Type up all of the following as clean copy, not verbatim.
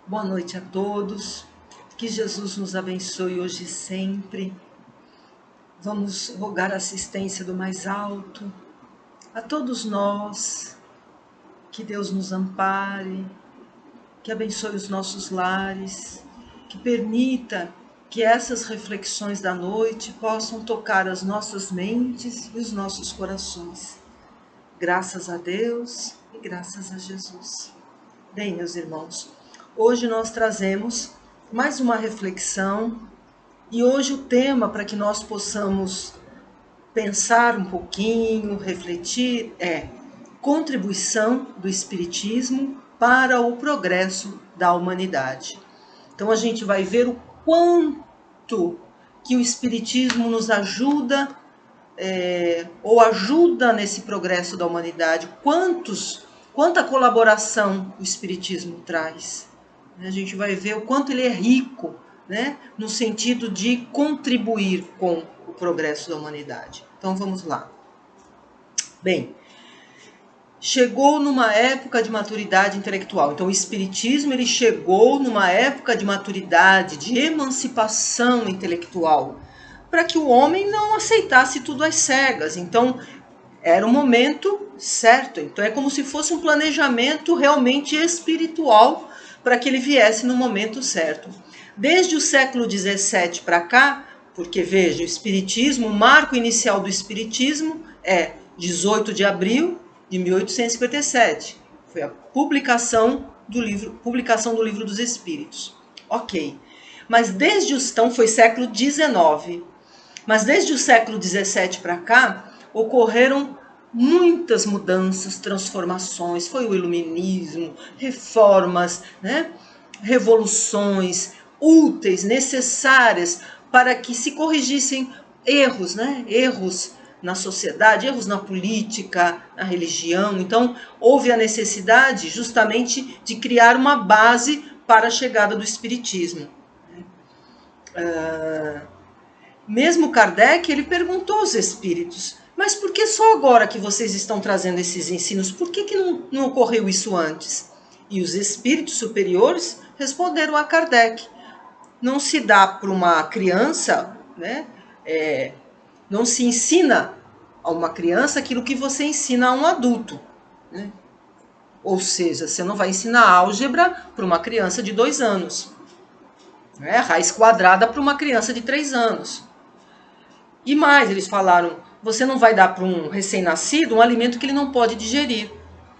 Boa noite a todos. Que Jesus nos abençoe hoje e sempre. Vamos rogar a assistência do mais alto a todos nós. Que Deus nos ampare, que abençoe os nossos lares, que permita que essas reflexões da noite possam tocar as nossas mentes e os nossos corações. Graças a Deus e graças a Jesus. Bem, meus irmãos, hoje nós trazemos mais uma reflexão e hoje o tema para que nós possamos pensar um pouquinho, refletir, é contribuição do Espiritismo para o progresso da humanidade. Então a gente vai ver o quanto que o Espiritismo nos ajuda ou ajuda nesse progresso da humanidade, quanta colaboração o Espiritismo traz. A gente vai ver o quanto ele é rico, né, no sentido de contribuir com o progresso da humanidade. Então vamos lá. Bem, chegou numa época de maturidade intelectual. Então o Espiritismo ele chegou numa época de maturidade, de emancipação intelectual, para que o homem não aceitasse tudo às cegas. Então era um momento certo. Então é como se fosse um planejamento realmente espiritual para que ele viesse no momento certo. Desde o século XVII para cá, porque veja, o Espiritismo, o marco inicial do Espiritismo é 18 de abril de 1857. Foi a publicação do livro dos Espíritos. Ok. Mas desde então foi século XIX. Mas desde o século XVII para cá, ocorreram muitas mudanças, transformações. Foi o iluminismo, reformas, né? Revoluções úteis, necessárias para que se corrigissem erros, né? Erros na sociedade, erros na política, na religião. Então, houve a necessidade justamente de criar uma base para a chegada do Espiritismo. Mesmo Kardec, ele perguntou aos espíritos, mas por que só agora que vocês estão trazendo esses ensinos? Por que não ocorreu isso antes? E os espíritos superiores responderam a Kardec. Não se dá para uma criança, né? Não se ensina a uma criança aquilo que você ensina a um adulto, né? Ou seja, você não vai ensinar álgebra para uma criança de 2 anos, né? Raiz quadrada para uma criança de 3 anos. E mais, eles falaram, você não vai dar para um recém-nascido um alimento que ele não pode digerir.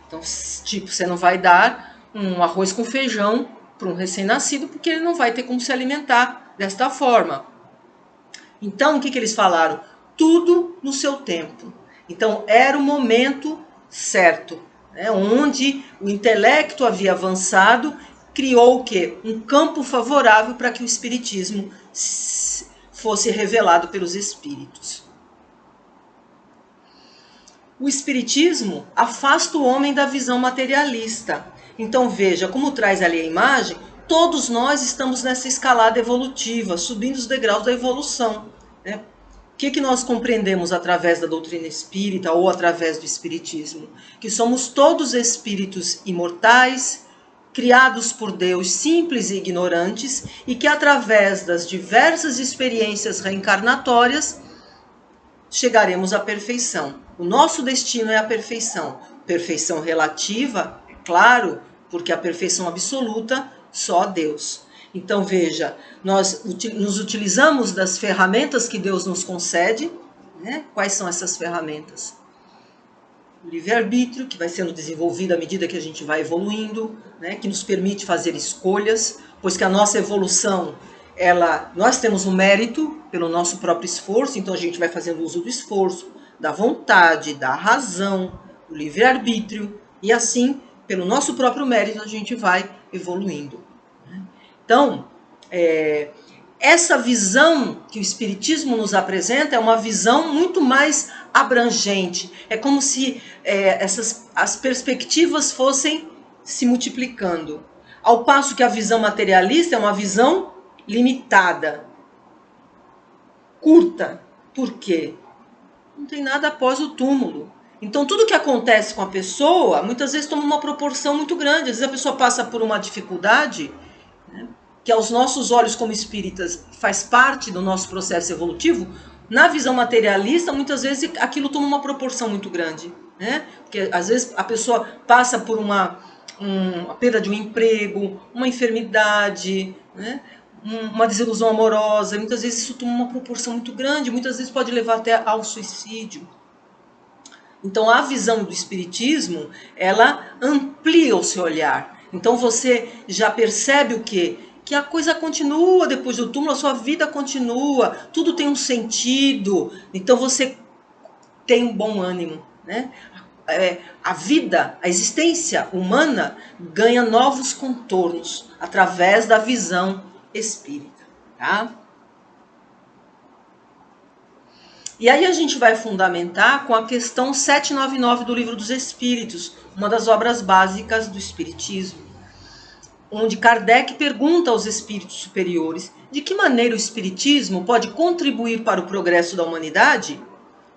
Então, tipo, você não vai dar um arroz com feijão para um recém-nascido, porque ele não vai ter como se alimentar desta forma. Então, o que eles falaram? Tudo no seu tempo. Então, era o momento certo, né? Onde o intelecto havia avançado, criou o quê? Um campo favorável para que o Espiritismo fosse revelado pelos espíritos. O Espiritismo afasta o homem da visão materialista. Então veja, como traz ali a imagem, todos nós estamos nessa escalada evolutiva, subindo os degraus da evolução, né? O que nós compreendemos através da doutrina espírita ou através do Espiritismo? Que somos todos espíritos imortais, criados por Deus, simples e ignorantes, e que através das diversas experiências reencarnatórias chegaremos à perfeição. O nosso destino é a perfeição. Perfeição relativa, é claro, porque a perfeição absoluta só Deus. Então veja, nós nos utilizamos das ferramentas que Deus nos concede, né? Quais são essas ferramentas? O livre-arbítrio, que vai sendo desenvolvido à medida que a gente vai evoluindo, né? Que nos permite fazer escolhas, pois que a nossa evolução, nós temos um mérito pelo nosso próprio esforço, então a gente vai fazendo uso do esforço, da vontade, da razão, do livre-arbítrio, e assim, pelo nosso próprio mérito, a gente vai evoluindo. Então, essa visão que o Espiritismo nos apresenta é uma visão muito mais abrangente. É como se as perspectivas fossem se multiplicando. Ao passo que a visão materialista é uma visão limitada, curta. Por quê? Não tem nada após o túmulo. Então, tudo que acontece com a pessoa, muitas vezes toma uma proporção muito grande. Às vezes a pessoa passa por uma dificuldade né, que aos nossos olhos como espíritas faz parte do nosso processo evolutivo, na visão materialista, muitas vezes aquilo toma uma proporção muito grande, né? Porque às vezes a pessoa passa por uma perda de um emprego, uma enfermidade, né? Uma desilusão amorosa, muitas vezes isso toma uma proporção muito grande, muitas vezes pode levar até ao suicídio. Então a visão do espiritismo, ela amplia o seu olhar. Então você já percebe o quê? Que a coisa continua depois do túmulo, a sua vida continua, tudo tem um sentido, então você tem um bom ânimo, né? A vida, a existência humana ganha novos contornos através da visão espírita, tá? E aí a gente vai fundamentar com a questão 799 do Livro dos Espíritos, uma das obras básicas do Espiritismo, onde Kardec pergunta aos espíritos superiores de que maneira o Espiritismo pode contribuir para o progresso da humanidade.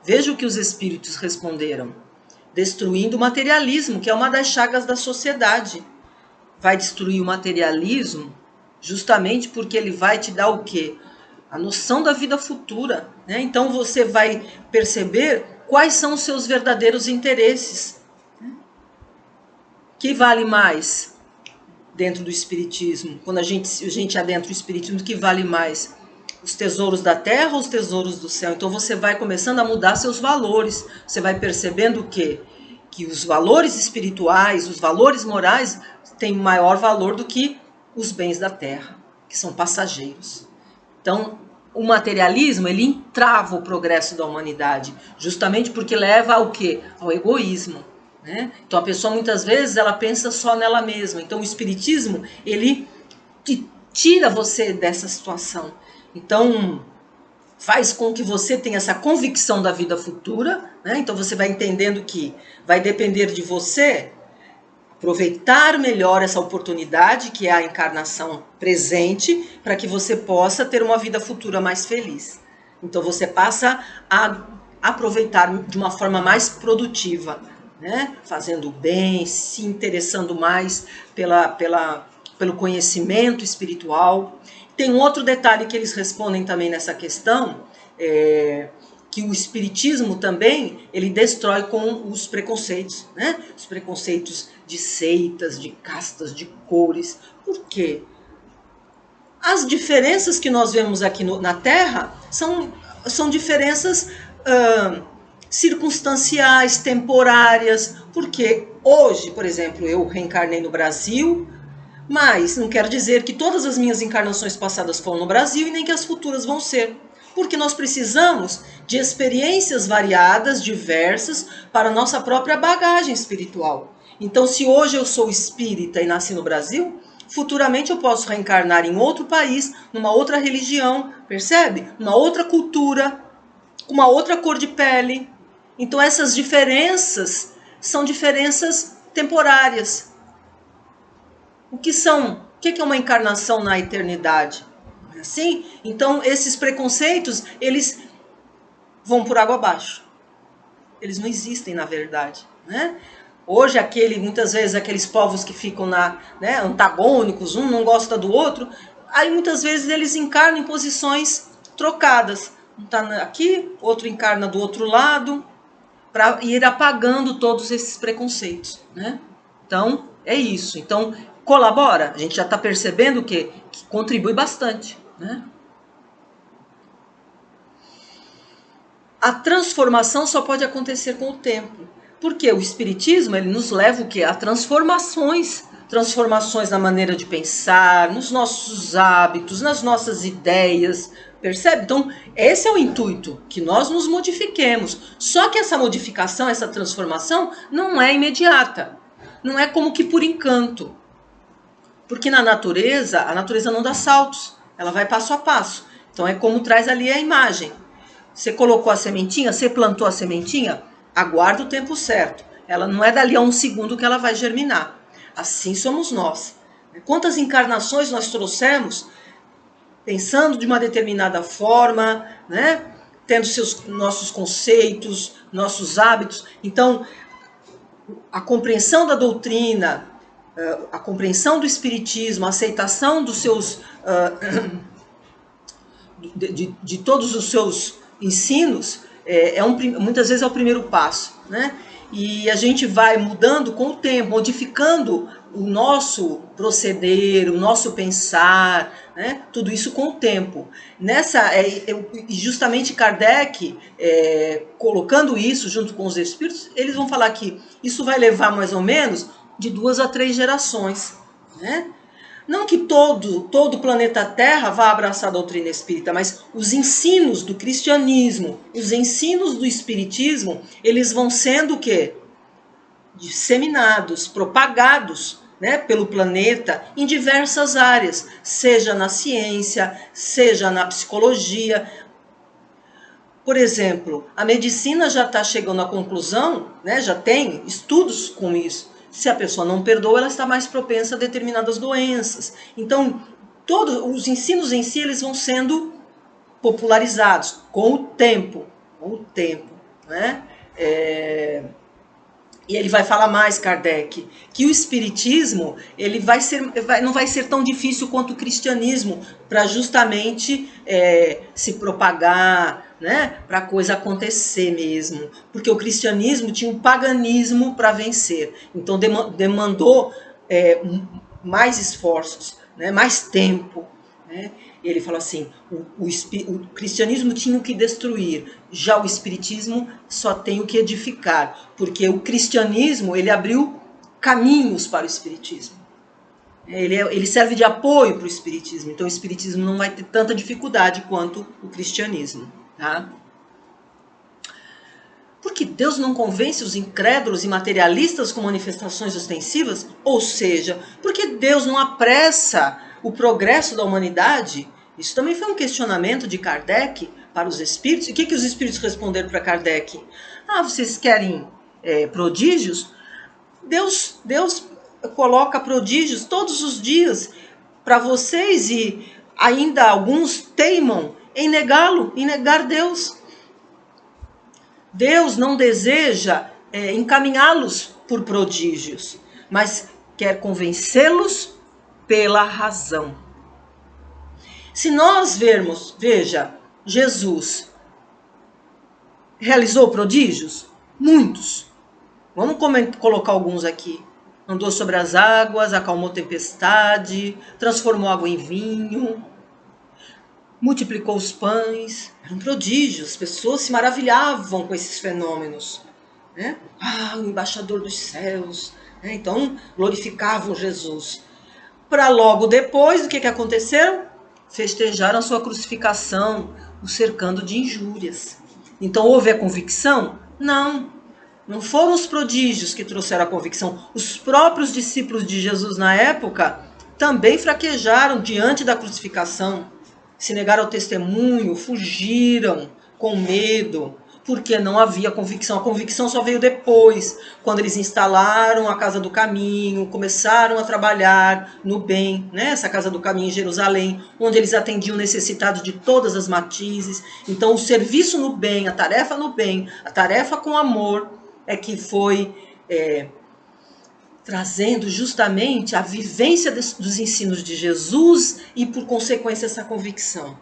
Veja o que os espíritos responderam: destruindo o materialismo, que é uma das chagas da sociedade. Vai destruir o materialismo justamente porque ele vai te dar o quê? A noção da vida futura, né? Então você vai perceber quais são os seus verdadeiros interesses. Que vale mais dentro do espiritismo? Quando a gente adentra o espiritismo, que vale mais? Os tesouros da terra ou os tesouros do céu? Então você vai começando a mudar seus valores. Você vai percebendo que os valores espirituais, os valores morais têm maior valor do que os bens da terra, que são passageiros. Então, o materialismo, ele entrava o progresso da humanidade, justamente porque leva ao quê? Ao egoísmo, né? Então, a pessoa, muitas vezes, ela pensa só nela mesma. Então, o espiritismo, ele tira você dessa situação. Então, faz com que você tenha essa convicção da vida futura, né? Então, você vai entendendo que vai depender de você aproveitar melhor essa oportunidade que é a encarnação presente, para que você possa ter uma vida futura mais feliz. Então você passa a aproveitar de uma forma mais produtiva, né? Fazendo o bem, se interessando mais pelo conhecimento espiritual. Tem um outro detalhe que eles respondem também nessa questão, que o espiritismo também, ele destrói com os preconceitos, né? Os preconceitos de seitas, de castas, de cores. Por quê? As diferenças que nós vemos aqui na Terra são diferenças circunstanciais, temporárias, porque hoje, por exemplo, eu reencarnei no Brasil, mas não quero dizer que todas as minhas encarnações passadas foram no Brasil e nem que as futuras vão ser. Porque nós precisamos de experiências variadas, diversas, para a nossa própria bagagem espiritual. Então, se hoje eu sou espírita e nasci no Brasil, futuramente eu posso reencarnar em outro país, numa outra religião, percebe? Uma outra cultura, com uma outra cor de pele. Então, essas diferenças são diferenças temporárias. O que é uma encarnação na eternidade? Assim? Então, esses preconceitos, eles vão por água abaixo. Eles não existem, na verdade, né? Hoje, muitas vezes, aqueles povos que ficam antagônicos, um não gosta do outro, aí muitas vezes eles encarnam em posições trocadas. Um está aqui, outro encarna do outro lado, para ir apagando todos esses preconceitos, né? Então, é isso. Então, colabora. A gente já está percebendo que contribui bastante, né? A transformação só pode acontecer com o tempo. Porque o espiritismo, ele nos leva o quê? A transformações na maneira de pensar, nos nossos hábitos, nas nossas ideias, percebe? Então, esse é o intuito, que nós nos modifiquemos. Só que essa modificação, essa transformação, não é imediata. Não é como que por encanto. Porque a natureza não dá saltos, ela vai passo a passo. Então, é como traz ali a imagem. Você colocou a sementinha, você plantou a sementinha, aguarda o tempo certo. Ela não é dali a um segundo que ela vai germinar. Assim somos nós. Quantas encarnações nós trouxemos pensando de uma determinada forma, né? Tendo nossos conceitos, nossos hábitos. Então, a compreensão da doutrina a compreensão do espiritismo, a aceitação dos seus de todos os seus ensinos, muitas vezes é o primeiro passo, né? E a gente vai mudando com o tempo, modificando o nosso proceder, o nosso pensar, né? Tudo isso com o tempo. Justamente Kardec, colocando isso junto com os espíritos, eles vão falar que isso vai levar mais ou menos de 2 a 3 gerações, né? Não que todo o planeta Terra vá abraçar a doutrina espírita, mas os ensinos do cristianismo, os ensinos do espiritismo, eles vão sendo o quê? Disseminados, propagados, né, pelo planeta em diversas áreas, seja na ciência, seja na psicologia. Por exemplo, a medicina já está chegando à conclusão, né, já tem estudos com isso. Se a pessoa não perdoa, ela está mais propensa a determinadas doenças. Então, todos os ensinos em si, eles vão sendo popularizados com o tempo, né? E ele vai falar mais, Kardec, que o espiritismo não vai ser tão difícil quanto o cristianismo para justamente se propagar, né, para a coisa acontecer mesmo. Porque o cristianismo tinha um paganismo para vencer. Então demandou mais esforços, né, mais tempo, né? Ele fala assim, o cristianismo tinha o que destruir, já o espiritismo só tem o que edificar, porque o cristianismo, ele abriu caminhos para o espiritismo. Ele serve de apoio para o espiritismo, então o espiritismo não vai ter tanta dificuldade quanto o cristianismo. Tá? Porque Deus não convence os incrédulos e materialistas com manifestações ostensivas? Ou seja, porque Deus não apressa o progresso da humanidade? Isso também foi um questionamento de Kardec para os espíritos. E o que os espíritos responderam para Kardec? Vocês querem prodígios? Deus coloca prodígios todos os dias para vocês e ainda alguns teimam em negá-lo, em negar Deus. Deus não deseja encaminhá-los por prodígios, mas quer convencê-los pela razão. Se nós veja, Jesus realizou prodígios? Muitos. Vamos colocar alguns aqui. Andou sobre as águas, acalmou tempestade, transformou água em vinho, multiplicou os pães. Eram prodígios, as pessoas se maravilhavam com esses fenômenos. Né? O embaixador dos céus. Né? Então, glorificavam Jesus. Para logo depois, o que aconteceu? Festejaram a sua crucificação, o cercando de injúrias. Então, houve a convicção? Não foram os prodígios que trouxeram a convicção. Os próprios discípulos de Jesus na época também fraquejaram diante da crucificação. Se negaram ao testemunho, fugiram com medo, porque não havia convicção. A convicção só veio depois, quando eles instalaram a Casa do Caminho, começaram a trabalhar no bem, né? Essa Casa do Caminho em Jerusalém, onde eles atendiam necessitados de todas as matizes. Então, o serviço no bem, a tarefa no bem, a tarefa com amor, é que foi trazendo justamente a vivência dos ensinos de Jesus e, por consequência, essa convicção.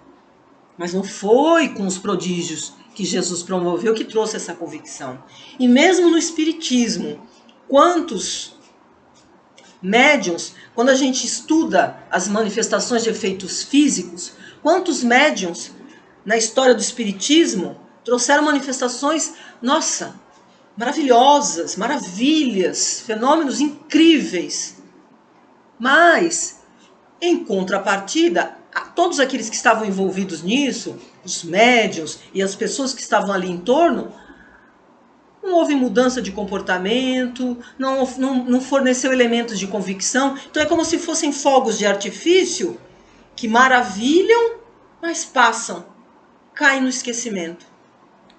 Mas não foi com os prodígios que Jesus promoveu que trouxe essa convicção. E mesmo no espiritismo, quantos médiuns, quando a gente estuda as manifestações de efeitos físicos, quantos médiuns na história do espiritismo trouxeram manifestações, maravilhosas, maravilhas, fenômenos incríveis. Mas, em contrapartida, todos aqueles que estavam envolvidos nisso, os médiuns e as pessoas que estavam ali em torno, não houve mudança de comportamento, não forneceu elementos de convicção. Então é como se fossem fogos de artifício que maravilham, mas passam, caem no esquecimento.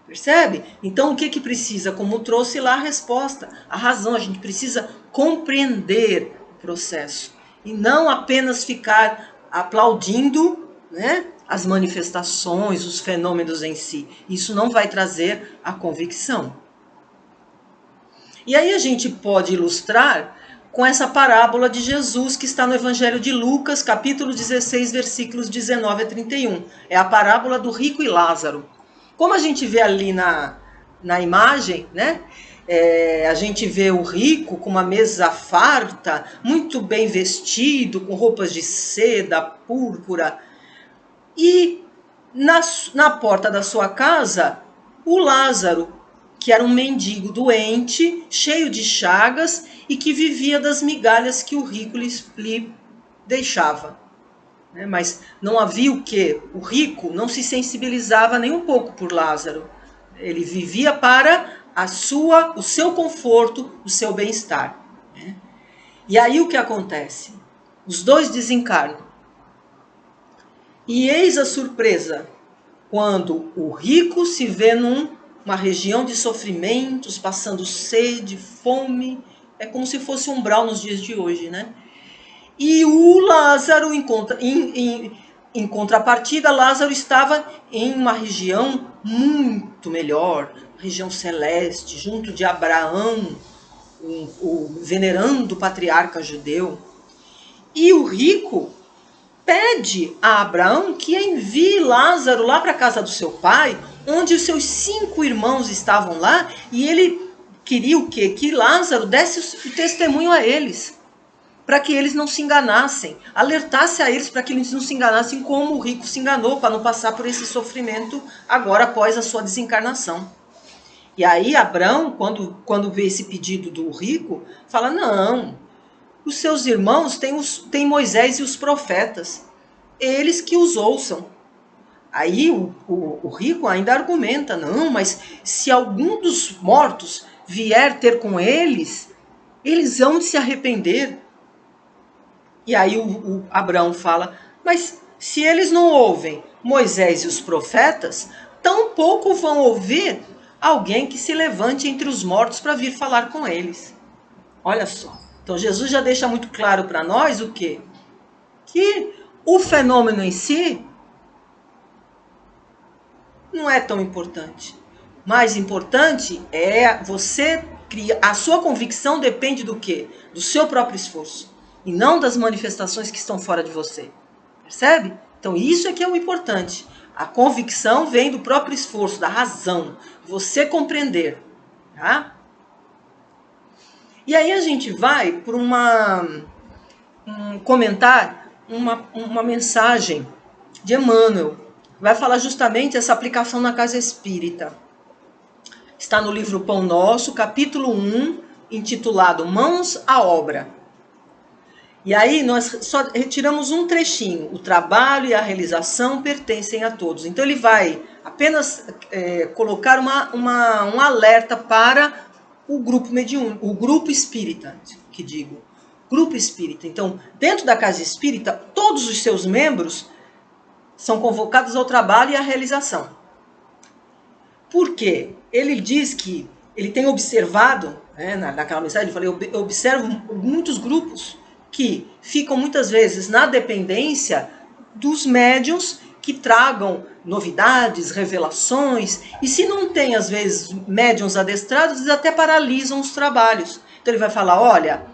Percebe? Então o que precisa? Como trouxe lá a resposta, a razão, a gente precisa compreender o processo e não apenas ficar aplaudindo, né, as manifestações, os fenômenos em si. Isso não vai trazer a convicção. E aí a gente pode ilustrar com essa parábola de Jesus que está no Evangelho de Lucas, capítulo 16, versículos 19 a 31. É a parábola do rico e Lázaro. Como a gente vê ali na imagem, né? A gente vê o rico com uma mesa farta, muito bem vestido, com roupas de seda, púrpura. E na porta da sua casa, o Lázaro, que era um mendigo doente, cheio de chagas e que vivia das migalhas que o rico lhe deixava. Mas não havia o quê? O rico não se sensibilizava nem um pouco por Lázaro. Ele vivia para o seu conforto, o seu bem-estar. E aí o que acontece? Os dois desencarnam. E eis a surpresa, quando o rico se vê numa região de sofrimentos, passando sede, fome, é como se fosse um umbral nos dias de hoje, né? E o Lázaro, em contrapartida, Lázaro estava em uma região muito melhor, região celeste, junto de Abraão, o venerando patriarca judeu. E o rico pede a Abraão que envie Lázaro lá para a casa do seu pai, onde os seus 5 irmãos estavam lá, e ele queria o quê? Que Lázaro desse o testemunho a eles, para que eles não se enganassem, alertasse a eles para que eles não se enganassem como o rico se enganou, para não passar por esse sofrimento agora após a sua desencarnação. E aí Abraão, quando vê esse pedido do rico, fala, não, os seus irmãos têm Moisés e os profetas, eles que os ouçam. Aí o rico ainda argumenta, não, mas se algum dos mortos vier ter com eles, eles hão de se arrepender. E aí o Abraão fala, mas se eles não ouvem Moisés e os profetas, tampouco vão ouvir alguém que se levante entre os mortos para vir falar com eles. Olha só. Então Jesus já deixa muito claro para nós o quê? Que o fenômeno em si não é tão importante. Mais importante é você criar. A sua convicção depende do quê? Do seu próprio esforço. E não das manifestações que estão fora de você. Percebe? Então isso é que é o importante. A convicção vem do próprio esforço, da razão. Você compreender. Tá? E aí a gente vai para comentar uma mensagem de Emmanuel. Vai falar justamente essa aplicação na casa espírita. Está no livro Pão Nosso, capítulo 1, intitulado Mãos à Obra. E aí nós só retiramos um trechinho. O trabalho e a realização pertencem a todos. Então ele vai apenas colocar um alerta para o grupo mediúnico, o grupo espírita, que digo. Grupo espírita. Então, dentro da casa espírita, todos os seus membros são convocados ao trabalho e à realização. Por quê? Ele diz que ele tem observado, naquela mensagem, eu falei, eu observo muitos grupos que ficam muitas vezes na dependência dos médiuns que tragam novidades, revelações, e se não tem, às vezes, médiuns adestrados, eles até paralisam os trabalhos. Então ele vai falar, olha,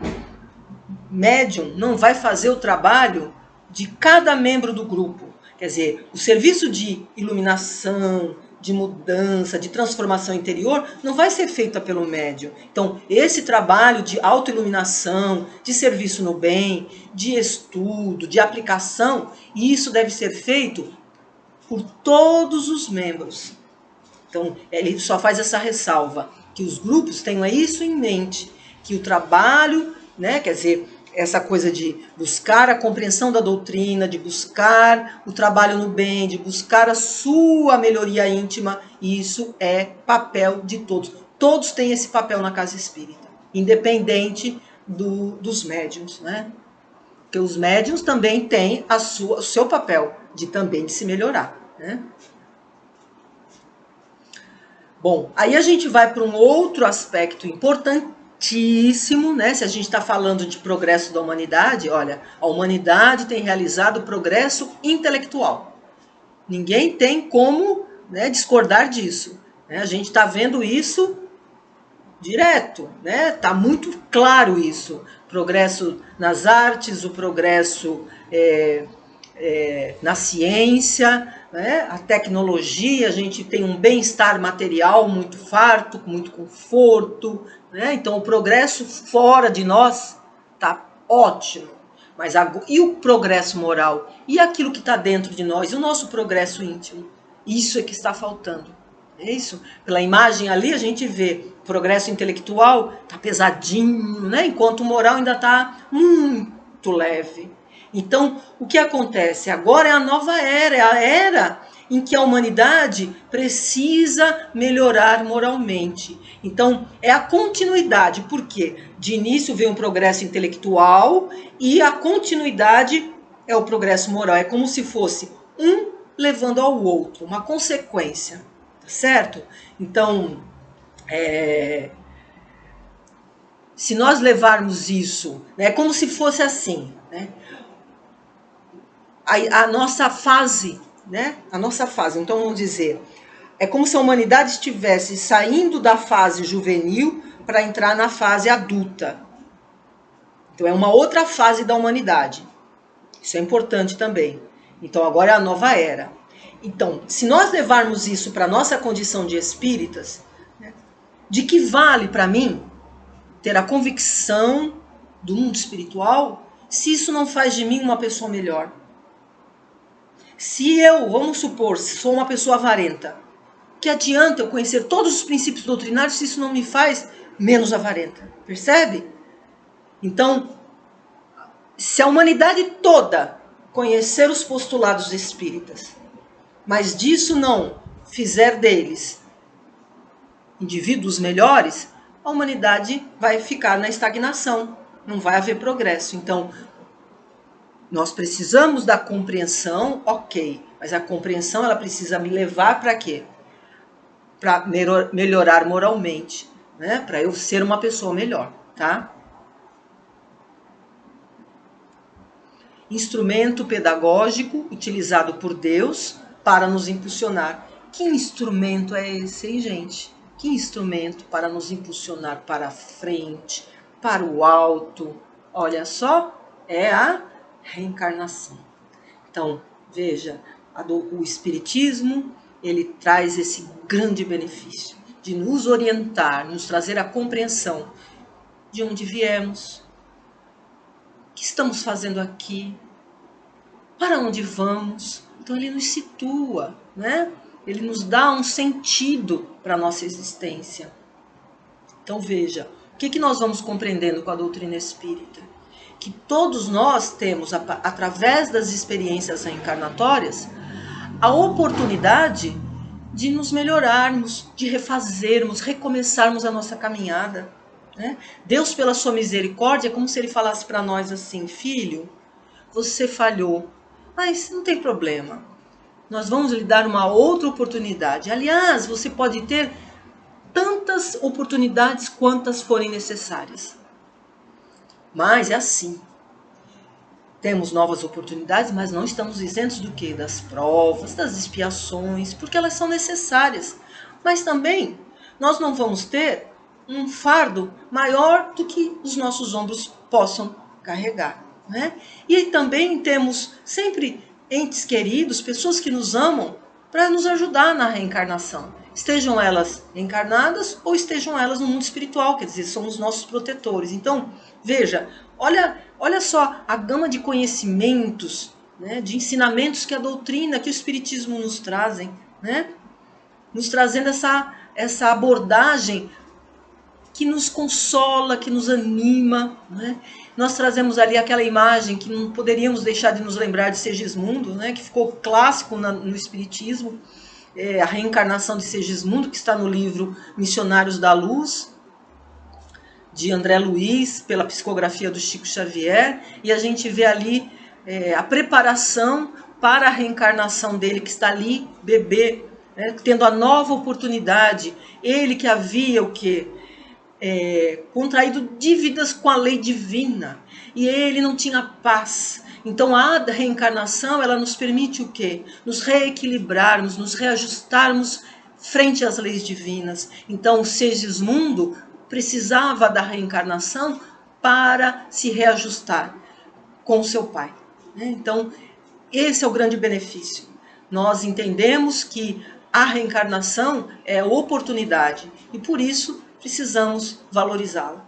médium não vai fazer o trabalho de cada membro do grupo. Quer dizer, o serviço de iluminação, de mudança, de transformação interior, não vai ser feita pelo médium. Então, esse trabalho de autoiluminação, de serviço no bem, de estudo, de aplicação, isso deve ser feito por todos os membros. Então, ele só faz essa ressalva, que os grupos tenham isso em mente, que o trabalho, quer dizer, essa coisa de buscar a compreensão da doutrina, de buscar o trabalho no bem, de buscar a sua melhoria íntima, isso é papel de todos. Todos têm esse papel na casa espírita, independente dos médiuns, Porque os médiuns também têm o seu papel de se melhorar, Bom, aí a gente vai para um outro aspecto importantíssimo, se a gente está falando de progresso da humanidade, olha, a humanidade tem realizado progresso intelectual. Ninguém tem como discordar disso. A gente está vendo isso direto, está muito claro isso. progresso nas artes, o progresso na ciência, né? A tecnologia, a gente tem um bem-estar material muito farto, com muito conforto, né? Então o progresso fora de nós está ótimo. Mas e o progresso moral? E aquilo que está dentro de nós? E o nosso progresso íntimo? Isso é que está faltando. É isso? Pela imagem ali a gente vê o progresso intelectual está pesadinho, né? Enquanto o moral ainda está muito leve. Então, o que acontece? Agora é a nova era, é a era em que a humanidade precisa melhorar moralmente. Então, é a continuidade. Por quê? De início vem um progresso intelectual e a continuidade é o progresso moral. É como se fosse um levando ao outro, uma consequência. Tá certo? Então, se nós levarmos isso, é como se fosse assim, né? A nossa fase, né? A nossa fase, então vamos dizer, é como se a humanidade estivesse saindo da fase juvenil para entrar na fase adulta. Então é uma outra fase da humanidade. Isso é importante também. Então agora é a nova era. Então, se nós levarmos isso para a nossa condição de espíritas, né, de que vale para mim ter a convicção do mundo espiritual se isso não faz de mim uma pessoa melhor? Se eu, vamos supor, sou uma pessoa avarenta, que adianta eu conhecer todos os princípios doutrinários se isso não me faz menos avarenta? Percebe? Então, se a humanidade toda conhecer os postulados espíritas, mas disso não fizer deles indivíduos melhores, a humanidade vai ficar na estagnação, não vai haver progresso. Então, nós precisamos da compreensão, ok, mas a compreensão ela precisa me levar para quê? Para melhorar moralmente, né? Para eu ser uma pessoa melhor, tá? Instrumento pedagógico utilizado por Deus para nos impulsionar. Que instrumento é esse, hein, gente? Que instrumento para nos impulsionar para a frente, para o alto? Olha só, é a reencarnação. Então, veja, o Espiritismo, ele traz esse grande benefício de nos orientar, nos trazer a compreensão de onde viemos, o que estamos fazendo aqui, para onde vamos. Então ele nos situa, né? Ele nos dá um sentido para a nossa existência. Então veja, o que nós vamos compreendendo com a doutrina espírita? Que todos nós temos, através das experiências reencarnatórias, a oportunidade de nos melhorarmos, de refazermos, recomeçarmos a nossa caminhada, né? Deus, pela sua misericórdia, é como se ele falasse para nós assim: filho, você falhou, mas não tem problema, nós vamos lhe dar uma outra oportunidade. Aliás, você pode ter tantas oportunidades quantas forem necessárias. Mas é assim, temos novas oportunidades, mas não estamos isentos do quê? Das provas, das expiações, porque elas são necessárias. Mas também nós não vamos ter um fardo maior do que os nossos ombros possam carregar, né? E também temos sempre entes queridos, pessoas que nos amam, para nos ajudar na reencarnação. Estejam elas encarnadas ou estejam elas no mundo espiritual, quer dizer, são os nossos protetores. Então, veja, olha só a gama de conhecimentos, né, de ensinamentos que a doutrina, que o Espiritismo nos trazem, né? Nos trazendo essa abordagem que nos consola, que nos anima, né? Nós trazemos ali aquela imagem que não poderíamos deixar de nos lembrar de Segismundo, né? Que ficou clássico no Espiritismo, a reencarnação de Segismundo, que está no livro Missionários da Luz, de André Luiz, pela psicografia do Chico Xavier, e a gente vê ali a preparação para a reencarnação dele, que está ali, bebê, né? Tendo a nova oportunidade, ele que havia o quê? Contraído dívidas com a lei divina, e ele não tinha paz. Então a reencarnação, ela nos permite o quê? Nos reequilibrarmos, nos reajustarmos frente às leis divinas. Então o Segismundo precisava da reencarnação para se reajustar com o seu Pai. Então, esse é o grande benefício. Nós entendemos que a reencarnação é oportunidade e por isso precisamos valorizá-la,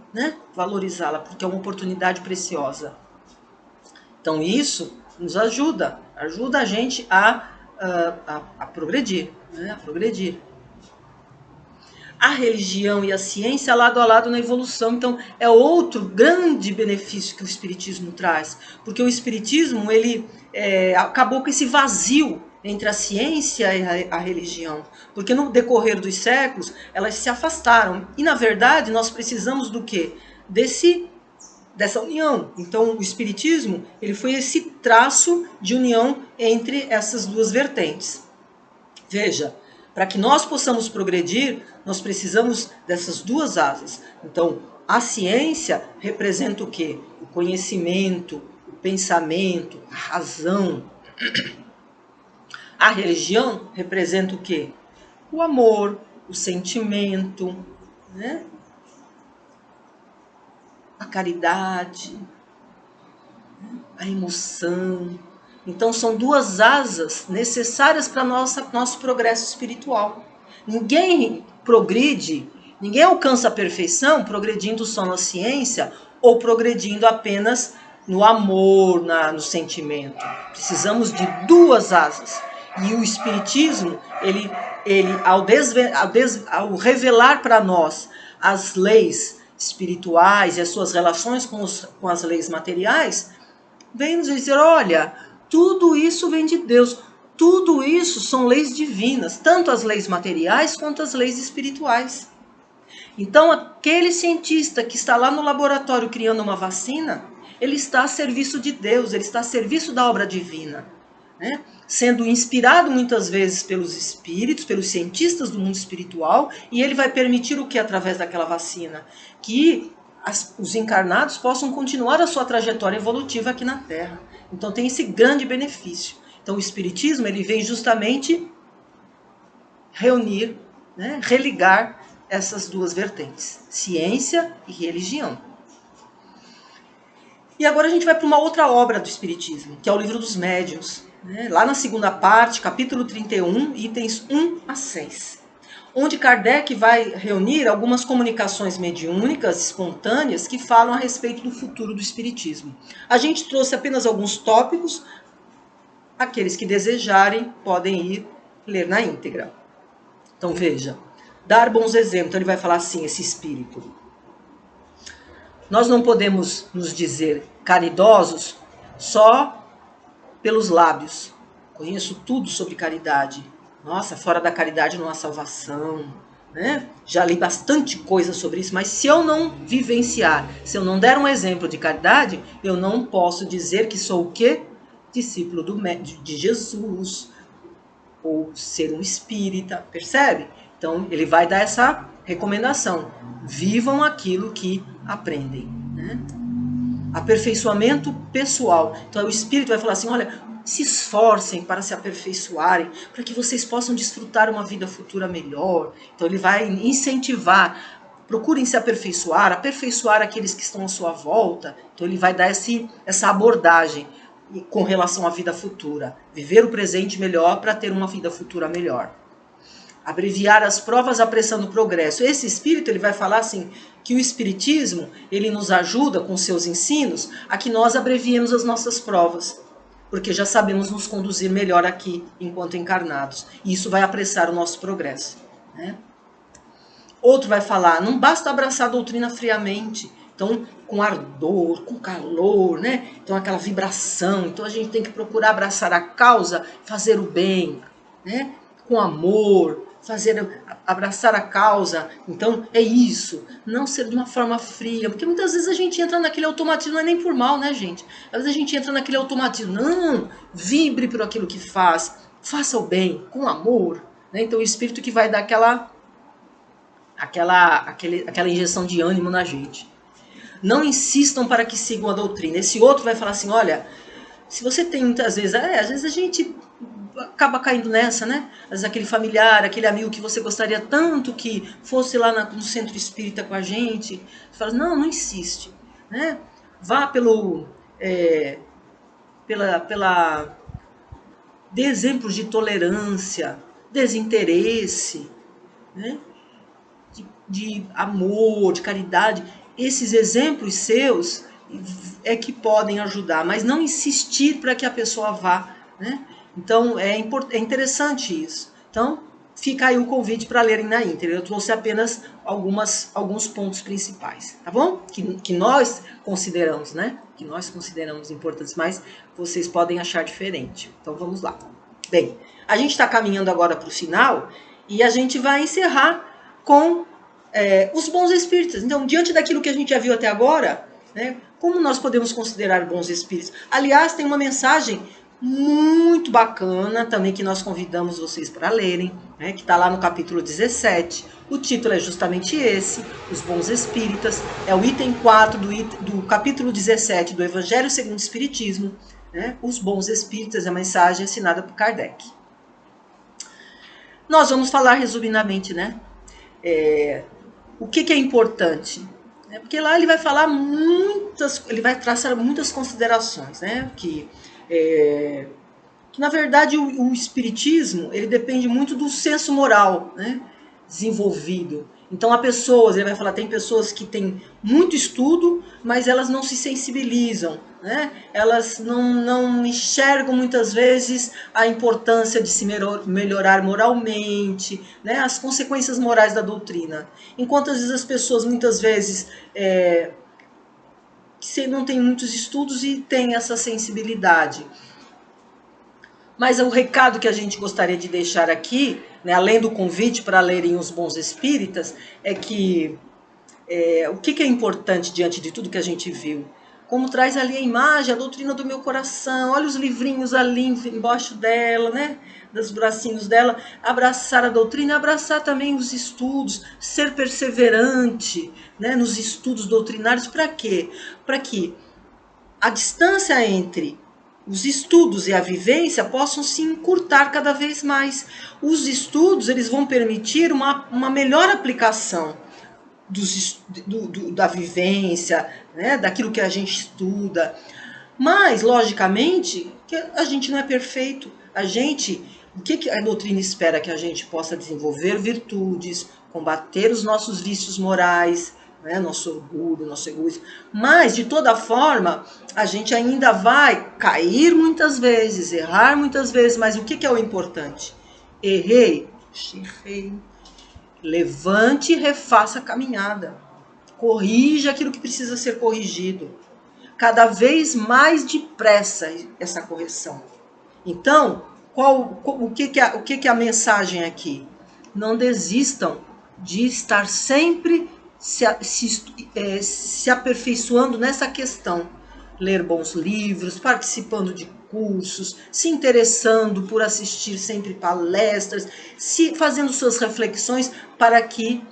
Valorizá-la, porque é uma oportunidade preciosa. Então isso nos ajuda a gente a progredir, A progredir. A religião e a ciência lado a lado na evolução. Então, é outro grande benefício que o Espiritismo traz. Porque o Espiritismo, ele acabou com esse vazio entre a ciência e a religião. Porque no decorrer dos séculos, elas se afastaram. E, na verdade, nós precisamos do quê? Dessa união. Então, o Espiritismo, ele foi esse traço de união entre essas duas vertentes. Veja, para que nós possamos progredir, nós precisamos dessas duas asas. Então, a ciência representa o quê? O conhecimento, o pensamento, a razão. A religião representa o quê? O amor, o sentimento, A caridade, a emoção. Então, são duas asas necessárias para nosso progresso espiritual. Ninguém progride, ninguém alcança a perfeição progredindo só na ciência ou progredindo apenas no amor, no sentimento. Precisamos de duas asas. E o Espiritismo, ele ao revelar para nós as leis espirituais e as suas relações com as leis materiais, vem nos dizer, olha, tudo isso vem de Deus, tudo isso são leis divinas, tanto as leis materiais quanto as leis espirituais. Então, aquele cientista que está lá no laboratório criando uma vacina, ele está a serviço de Deus, ele está a serviço da obra divina, Sendo inspirado muitas vezes pelos espíritos, pelos cientistas do mundo espiritual, e ele vai permitir o que através daquela vacina? Que os encarnados possam continuar a sua trajetória evolutiva aqui na Terra. Então tem esse grande benefício. Então o Espiritismo, ele vem justamente reunir, religar essas duas vertentes, ciência e religião. E agora a gente vai para uma outra obra do Espiritismo, que é o Livro dos Médiuns. Lá na segunda parte, capítulo 31, itens 1 a 6. Onde Kardec vai reunir algumas comunicações mediúnicas espontâneas que falam a respeito do futuro do Espiritismo. A gente trouxe apenas alguns tópicos, aqueles que desejarem podem ir ler na íntegra. Então veja, dar bons exemplos, então ele vai falar assim, esse espírito. Nós não podemos nos dizer caridosos só pelos lábios. Conheço tudo sobre caridade. Nossa, fora da caridade não há salvação, Já li bastante coisa sobre isso, mas se eu não vivenciar, se eu não der um exemplo de caridade, eu não posso dizer que sou o quê? Discípulo de Jesus, ou ser um espírita, percebe? Então, ele vai dar essa recomendação. Vivam aquilo que aprendem, Aperfeiçoamento pessoal. Então, o espírito vai falar assim, olha, se esforcem para se aperfeiçoarem, para que vocês possam desfrutar uma vida futura melhor. Então ele vai incentivar, procurem se aperfeiçoar aqueles que estão à sua volta. Então ele vai dar essa abordagem com relação à vida futura. Viver o presente melhor para ter uma vida futura melhor. Abreviar as provas apressando o progresso. Esse espírito, ele vai falar assim, que o espiritismo, ele nos ajuda com seus ensinos a que nós abreviemos as nossas provas. Porque já sabemos nos conduzir melhor aqui, enquanto encarnados. E isso vai apressar o nosso progresso. Outro vai falar, não basta abraçar a doutrina friamente. Então, com ardor, com calor, Então, aquela vibração. Então, a gente tem que procurar abraçar a causa, fazer o bem, Com amor, abraçar a causa. Então, é isso. Não ser de uma forma fria. Porque muitas vezes a gente entra naquele automatismo, não é nem por mal, gente? Às vezes a gente entra naquele automatismo. Não, vibre por aquilo que faz. Faça o bem, com amor. Então, o espírito que vai dar aquela injeção de ânimo na gente. Não insistam para que sigam a doutrina. Esse outro vai falar assim, olha, se você tem muitas vezes... às vezes a gente acaba caindo nessa, Às vezes aquele familiar, aquele amigo que você gostaria tanto que fosse lá no centro espírita com a gente. Você fala, não insiste. né? Vá dê exemplos de tolerância, desinteresse, né? De amor, de caridade. Esses exemplos seus é que podem ajudar, mas não insistir para que a pessoa vá, né? Então é interessante isso. Então fica aí o convite para lerem na íntegra. Eu trouxe apenas alguns pontos principais, tá bom? Que nós consideramos, né? Que nós consideramos importantes, mas vocês podem achar diferente. Então vamos lá. Bem, a gente está caminhando agora para o final e a gente vai encerrar com os bons espíritos. Então, diante daquilo que a gente já viu até agora, né, como nós podemos considerar bons espíritos? Aliás, tem uma mensagem muito bacana também que nós convidamos vocês para lerem, né, que está lá no capítulo 17. O título é justamente esse, Os Bons Espíritas. É o item 4 do capítulo 17 do Evangelho segundo o Espiritismo. Né, Os Bons Espíritas, a mensagem assinada por Kardec. Nós vamos falar resumidamente, né? O que é importante? Porque lá ele vai falar ele vai traçar muitas considerações, né? Que na verdade o espiritismo ele depende muito do senso moral, né? Desenvolvido. Então há pessoas, ele vai falar, tem pessoas que têm muito estudo, mas elas não se sensibilizam, né? Elas não enxergam muitas vezes a importância de se melhorar moralmente, né? As consequências morais da doutrina. Enquanto às vezes as pessoas muitas vezes não têm muitos estudos e têm essa sensibilidade. Mas o recado que a gente gostaria de deixar aqui, né, além do convite para lerem Os Bons Espíritas, é que o que é importante diante de tudo que a gente viu? Como traz ali a imagem, a doutrina do meu coração, olha os livrinhos ali embaixo dela, né? Dos bracinhos dela, abraçar a doutrina, abraçar também os estudos, ser perseverante, né, nos estudos doutrinários. Para quê? Para que a distância entre os estudos e a vivência possam se encurtar cada vez mais. Os estudos eles vão permitir uma melhor aplicação da vivência, né, daquilo que a gente estuda. Mas, logicamente, que a gente não é perfeito. O que a doutrina espera? Que a gente possa desenvolver virtudes, combater os nossos vícios morais, né, nosso orgulho, nosso egoísmo. Mas, de toda forma, a gente ainda vai cair muitas vezes, errar muitas vezes, mas o que é o importante? Errei. Levante e refaça a caminhada. Corrija aquilo que precisa ser corrigido. Cada vez mais depressa essa correção. Então, o que é a mensagem aqui? Não desistam de estar sempre se aperfeiçoando nessa questão. Ler bons livros, participando de cursos, se interessando por assistir sempre palestras, fazendo suas reflexões para que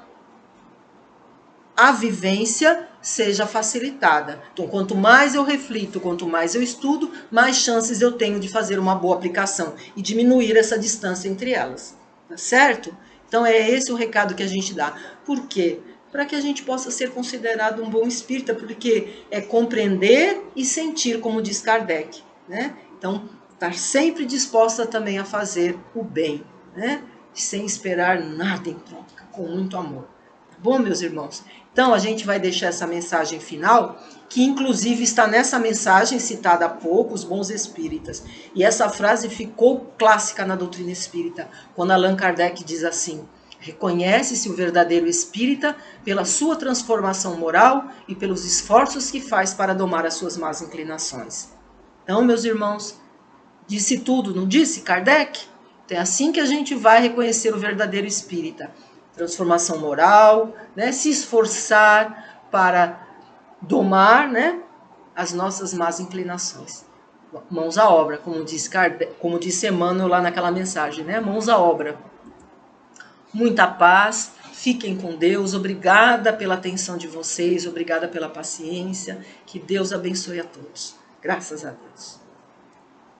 a vivência seja facilitada. Então, quanto mais eu reflito, quanto mais eu estudo, mais chances eu tenho de fazer uma boa aplicação e diminuir essa distância entre elas. Tá certo? Então, é esse o recado que a gente dá. Por quê? Para que a gente possa ser considerado um bom espírita, porque é compreender e sentir, como diz Kardec, né? Então, estar sempre disposta também a fazer o bem, né? Sem esperar nada em troca, com muito amor. Tá bom, meus irmãos? Então, a gente vai deixar essa mensagem final, que inclusive está nessa mensagem citada há pouco, Os Bons Espíritas. E essa frase ficou clássica na doutrina espírita, quando Allan Kardec diz assim: reconhece-se o verdadeiro espírita pela sua transformação moral e pelos esforços que faz para domar as suas más inclinações. Então, meus irmãos, disse tudo, não disse Kardec? Então é assim que a gente vai reconhecer o verdadeiro espírita. Transformação moral, né? Se esforçar para domar, né, as nossas más inclinações. Mãos à obra, como disse Emmanuel lá naquela mensagem, né? Mãos à obra. Muita paz, fiquem com Deus, obrigada pela atenção de vocês, obrigada pela paciência, que Deus abençoe a todos. Graças a Deus.